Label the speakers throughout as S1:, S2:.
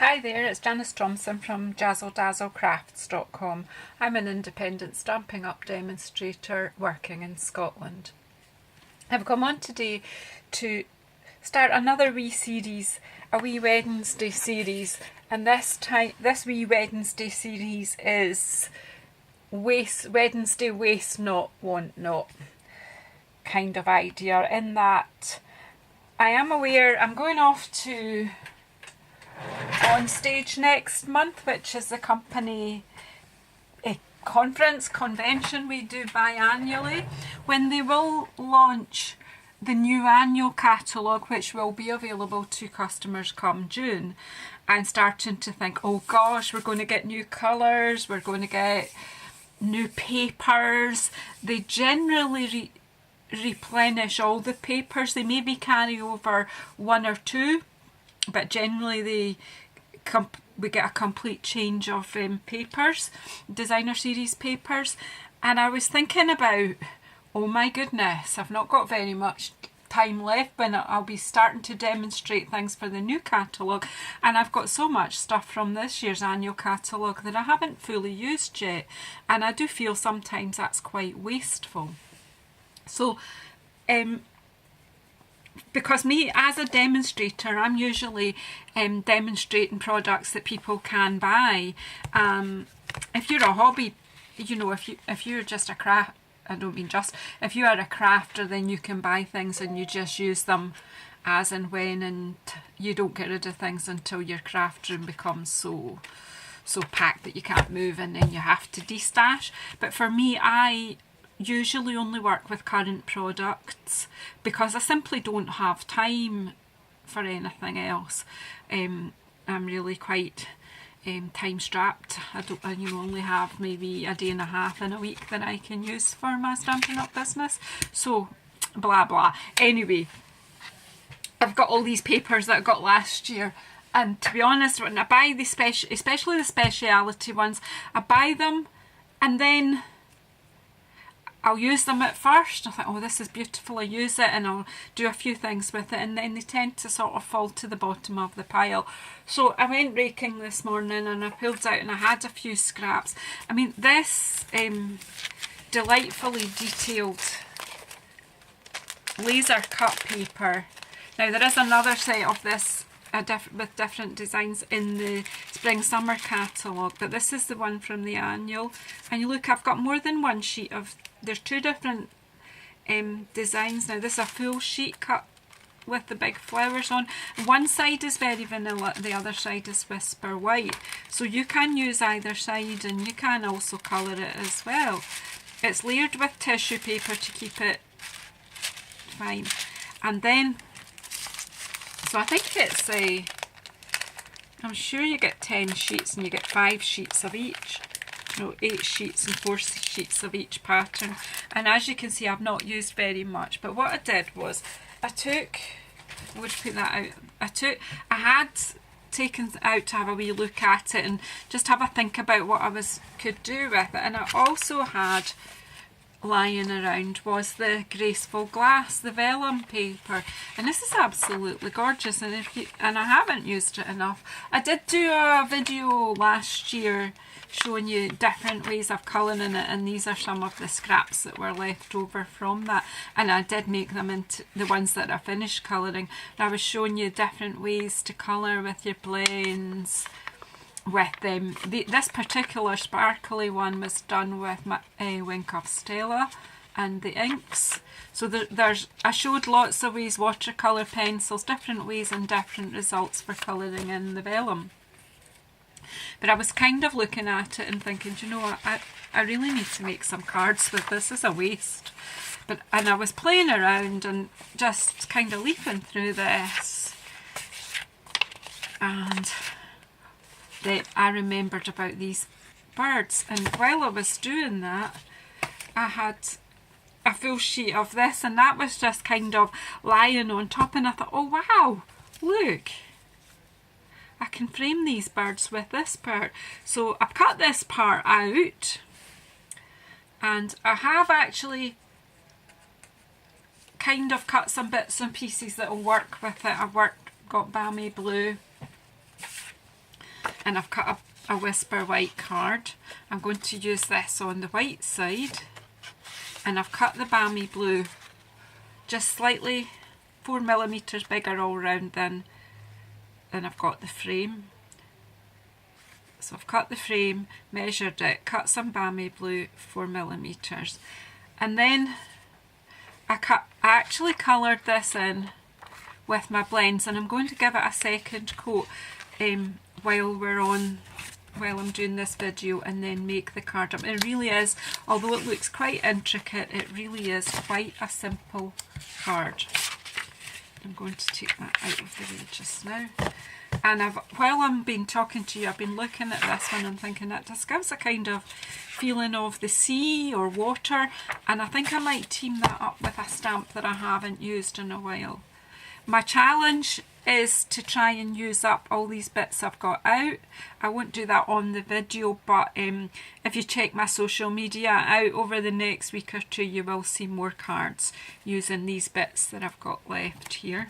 S1: Hi there, it's Janice Thompson from JazzleDazzleCrafts.com. I'm an independent Stampin' Up! Demonstrator working in Scotland. I've come on today to start another wee series, a wee Wednesday series, and this wee Wednesday series is Wednesday waste not, want not kind of idea, in that I am aware I'm going off to On Stage next month, which is the company convention we do biannually, when they will launch the new annual catalogue, which will be available to customers come June. I'm starting to think, oh gosh, we're going to get new colours, we're going to get new papers. They generally replenish all the papers. They maybe carry over one or two, but generally we get a complete change of papers, designer series papers. And I was thinking about, oh my goodness, I've not got very much time left when I'll be starting to demonstrate things for the new catalogue, and I've got so much stuff from this year's annual catalogue that I haven't fully used yet, and I do feel sometimes that's quite wasteful. So because me as a demonstrator, I'm usually demonstrating products that people can buy. If you're a hobby, you know, if you're just a craft, I don't mean just, if you are a crafter, then you can buy things and you just use them as and when, and you don't get rid of things until your craft room becomes so packed that you can't move, and then you have to destash. But for me, I usually only work with current products because I simply don't have time for anything else. I'm really quite time strapped. I only have maybe a day and a half in a week that I can use for my Stampin' Up! Business. So blah blah. Anyway, I've got all these papers that I got last year, and to be honest, when I buy the especially the speciality ones, I buy them and then I'll use them at first. I think, oh, this is beautiful, I use it, and I'll do a few things with it, and then they tend to sort of fall to the bottom of the pile. So I went raking this morning and I pulled out, and I had a few scraps. I mean, this delightfully detailed laser cut paper. Now there is another set of this with different designs in the spring summer catalogue, but this is the one from the annual. And you look, I've got more than one sheet of, there's two different designs. Now this is a full sheet cut with the big flowers on. One side is very vanilla, the other side is Whisper White. So you can use either side, and you can also colour it as well. It's layered with tissue paper to keep it fine. And then, so I think it's I'm sure you get 10 sheets and you get 5 sheets of each. No, 8 sheets and 4 sheets of each pattern. And as you can see, I've not used very much, but what I did was I would put that out, I had taken it out to have a wee look at it and just have a think about what I could do with it. And I also had lying around was the graceful glass, the vellum paper, and this is absolutely gorgeous. And and I haven't used it enough. I did do a video last year showing you different ways of colouring it, and these are some of the scraps that were left over from that, and I did make them into the ones that I finished colouring. And I was showing you different ways to colour with your blends. With them, this particular sparkly one was done with my Wink of Stella and the inks. So I showed lots of ways, watercolour pencils, different ways and different results for colouring in the vellum. But I was kind of looking at it and thinking, you know what, I really need to make some cards with this. It's a waste. And I was playing around and just kind of leafing through this, and that I remembered about these birds, and while I was doing that, I had a full sheet of this, and that was just kind of lying on top, and I thought, oh wow, look, I can frame these birds with this part. So I've cut this part out, and I have actually kind of cut some bits and pieces that will work with it. I've got balmy blue, and I've cut a Whisper white card. I'm going to use this on the white side, and I've cut the balmy blue just slightly 4mm bigger all round than I've got the frame. So I've cut the frame, measured it, cut some balmy blue 4mm, and then I actually coloured this in with my blends, and I'm going to give it a second coat while I'm doing this video, and then make the card up. It really is, although it looks quite intricate, it really is quite a simple card. I'm going to take that out of the way just now. And while I'm been talking to you, I've been looking at this one and thinking that just gives a kind of feeling of the sea or water, and I think I might team that up with a stamp that I haven't used in a while. My challenge is to try and use up all these bits I've got out. I won't do that on the video, but if you check my social media out over the next week or two, you will see more cards using these bits that I've got left here.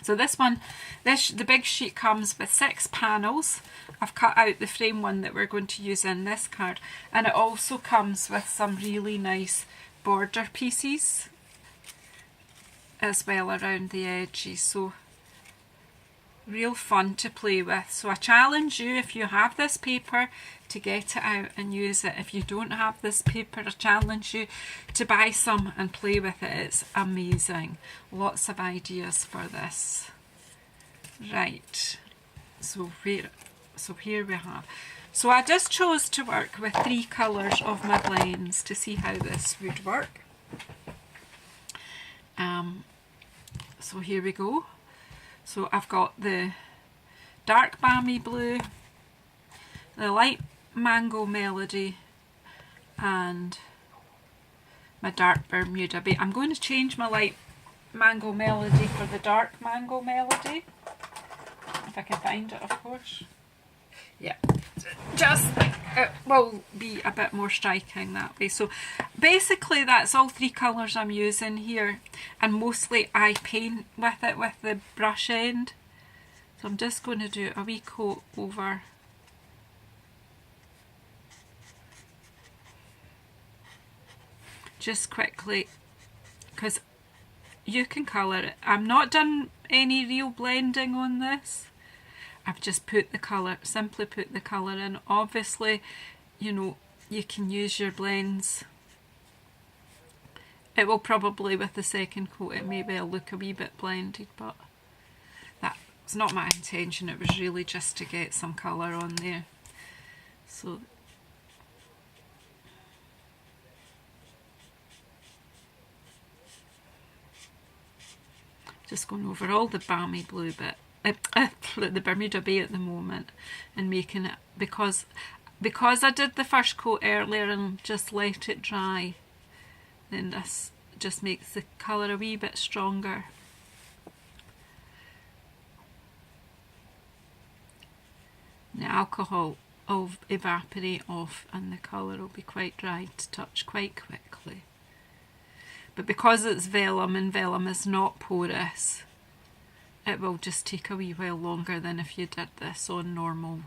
S1: So this one, the big sheet comes with 6 panels. I've cut out the frame one that we're going to use in this card, and it also comes with some really nice border pieces as well around the edges, so real fun to play with. So I challenge you, if you have this paper, to get it out and use it. If you don't have this paper, I challenge you to buy some and play with it. It's amazing. Lots of ideas for this. Right, so here we have. So I just chose to work with 3 colours of my blends to see how this would work. So here we go. So I've got the dark balmy blue, the light mango melody, and my dark Bermuda Bay. I'm going to change my light mango melody for the dark mango melody, if I can find it, of course. Yeah, just it will be a bit more striking that way. So basically that's all 3 colours I'm using here, and mostly I paint with it with the brush end. So I'm just going to do a wee coat over just quickly, because you can colour it. I've not done any real blending on this. I've just put the colour, simply put the colour in. Obviously, you know, you can use your blends. It will probably, with the second coat, it may well look a wee bit blended, but that's not my intention. It was really just to get some colour on there. So just going over all the balmy blue bit. The Bermuda Bay at the moment, and making it, because I did the first coat earlier and just let it dry, then this just makes the colour a wee bit stronger. The alcohol will evaporate off and the colour will be quite dry to touch quite quickly. But because it's vellum and vellum is not porous, it will just take a wee while longer than if you did this on normal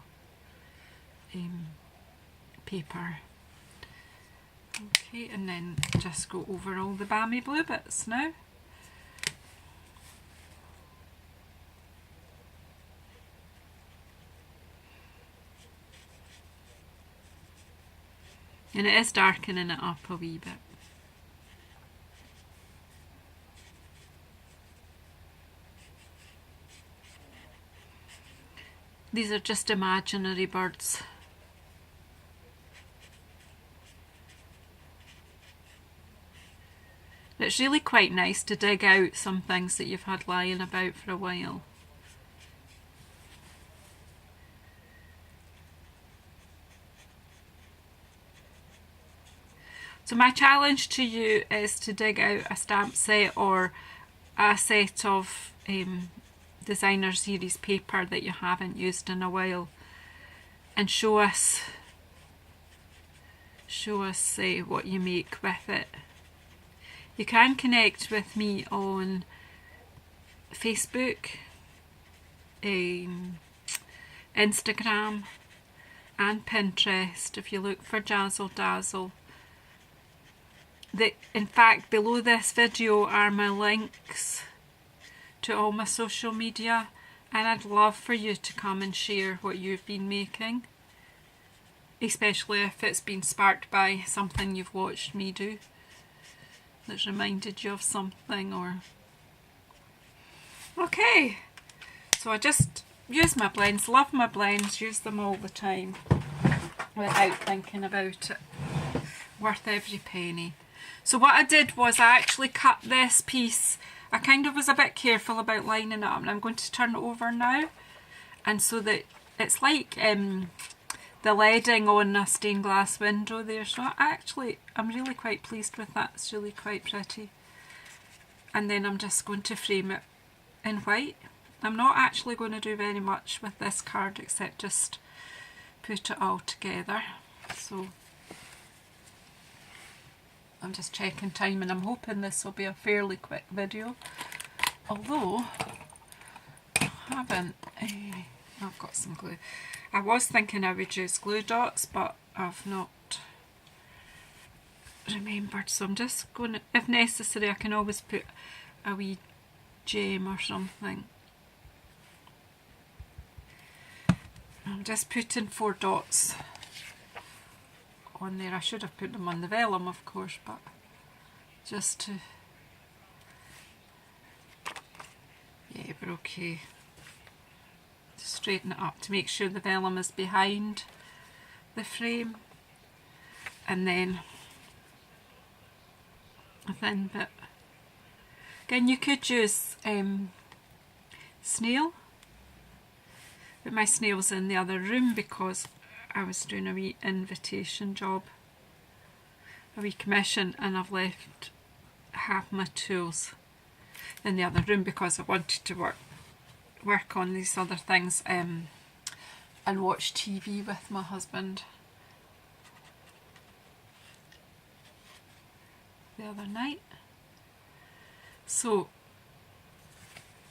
S1: paper. Okay, and then just go over all the balmy blue bits now. And it is darkening it up a wee bit. These are just imaginary birds. It's really quite nice to dig out some things that you've had lying about for a while. So my challenge to you is to dig out a stamp set or a set of designer series paper that you haven't used in a while, and show us what you make with it. You can connect with me on Facebook, Instagram and Pinterest if you look for Jazzle Dazzle. In fact, below this video are my links to all my social media, and I'd love for you to come and share what you've been making, especially if it's been sparked by something you've watched me do that's reminded you of something. Or okay, so I just use my blends, love my blends, use them all the time without thinking about it. Worth every penny. So what I did was I actually cut this piece. I kind of was a bit careful about lining it up, and I'm going to turn it over now, and so that it's like the leading on a stained glass window there. So I'm really quite pleased with that. It's really quite pretty. And then I'm just going to frame it in white. I'm not actually going to do very much with this card except just put it all together. So I'm just checking time, and I'm hoping this will be a fairly quick video. Although I haven't, I've got some glue. I was thinking I would use glue dots, but I've not remembered. So I'm just going to, if necessary, I can always put a wee gem or something. I'm just putting 4 dots on there. I should have put them on the vellum, of course, but just to, yeah, we're okay. Straighten it up to make sure the vellum is behind the frame, and then a thin bit. Again, you could use snail, but my snail's in the other room because I was doing a wee invitation job, a wee commission, and I've left half my tools in the other room because I wanted to work on these other things and watch TV with my husband the other night. So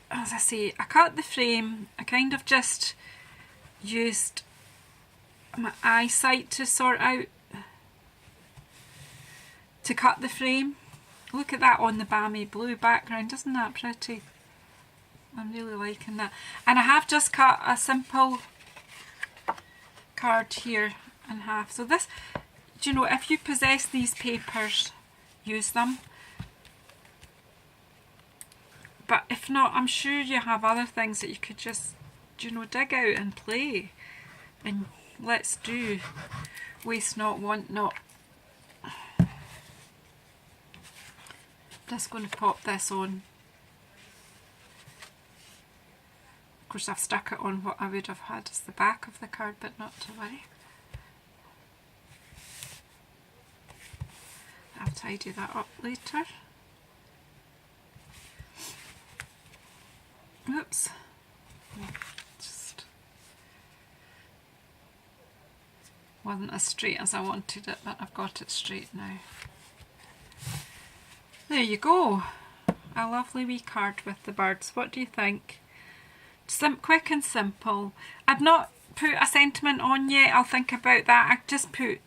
S1: as I say, I cut the frame. I kind of just used my eyesight to sort out to cut the frame. Look at that on the balmy blue background, isn't that pretty? I'm really liking that. And I have just cut a simple card here in half. So this, do you know, if you possess these papers, use them. But if not, I'm sure you have other things that you could just, you know, dig out and play. And let's do waste not, want not. Just going to pop this on. Of course, I've stuck it on what I would have had as the back of the card, but not to worry. I'll tidy that up later. Oops. Just wasn't as straight as I wanted it, but I've got it straight now. There you go. A lovely wee card with the birds. What do you think? Quick and simple. I've not put a sentiment on yet. I'll think about that.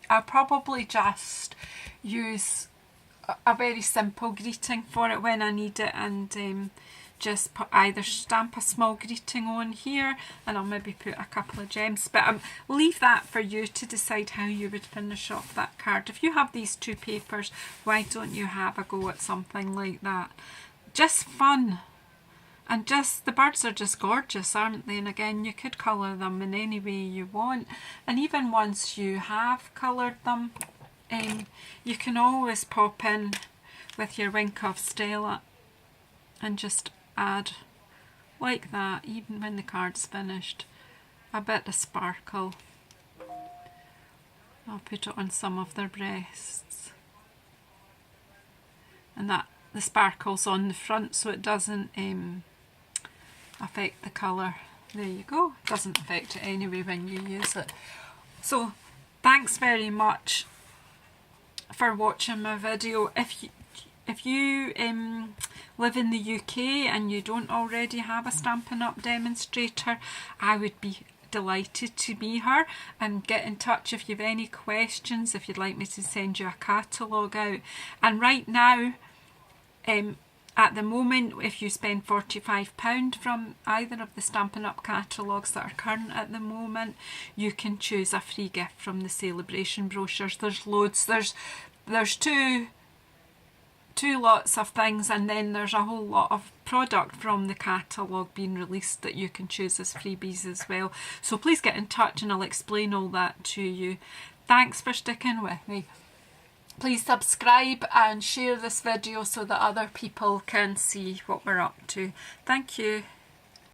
S1: I'll probably just use a very simple greeting for it when I need it, and just either stamp a small greeting on here, and I'll maybe put a couple of gems, but leave that for you to decide how you would finish off that card. If you have these 2 papers, why don't you have a go at something like that? Just fun, and just the birds are just gorgeous, aren't they? And again, you could colour them in any way you want, and even once you have coloured them, you can always pop in with your Wink of Stella and just add, like that, even when the card's finished, a bit of sparkle. I'll put it on some of their breasts, and that the sparkle's on the front so it doesn't affect the colour. There you go. It doesn't affect it anyway when you use it. So thanks very much for watching my video. If you live in the UK and you don't already have a Stampin' Up! Demonstrator, I would be delighted to meet her, and get in touch if you have any questions, if you'd like me to send you a catalogue out. And right now, at the moment, if you spend £45 from either of the Stampin' Up catalogues that are current at the moment, you can choose a free gift from the celebration brochures. There's loads. There's two lots of things, and then there's a whole lot of product from the catalogue being released that you can choose as freebies as well. So please get in touch and I'll explain all that to you. Thanks for sticking with me. Please subscribe and share this video so that other people can see what we're up to. Thank you.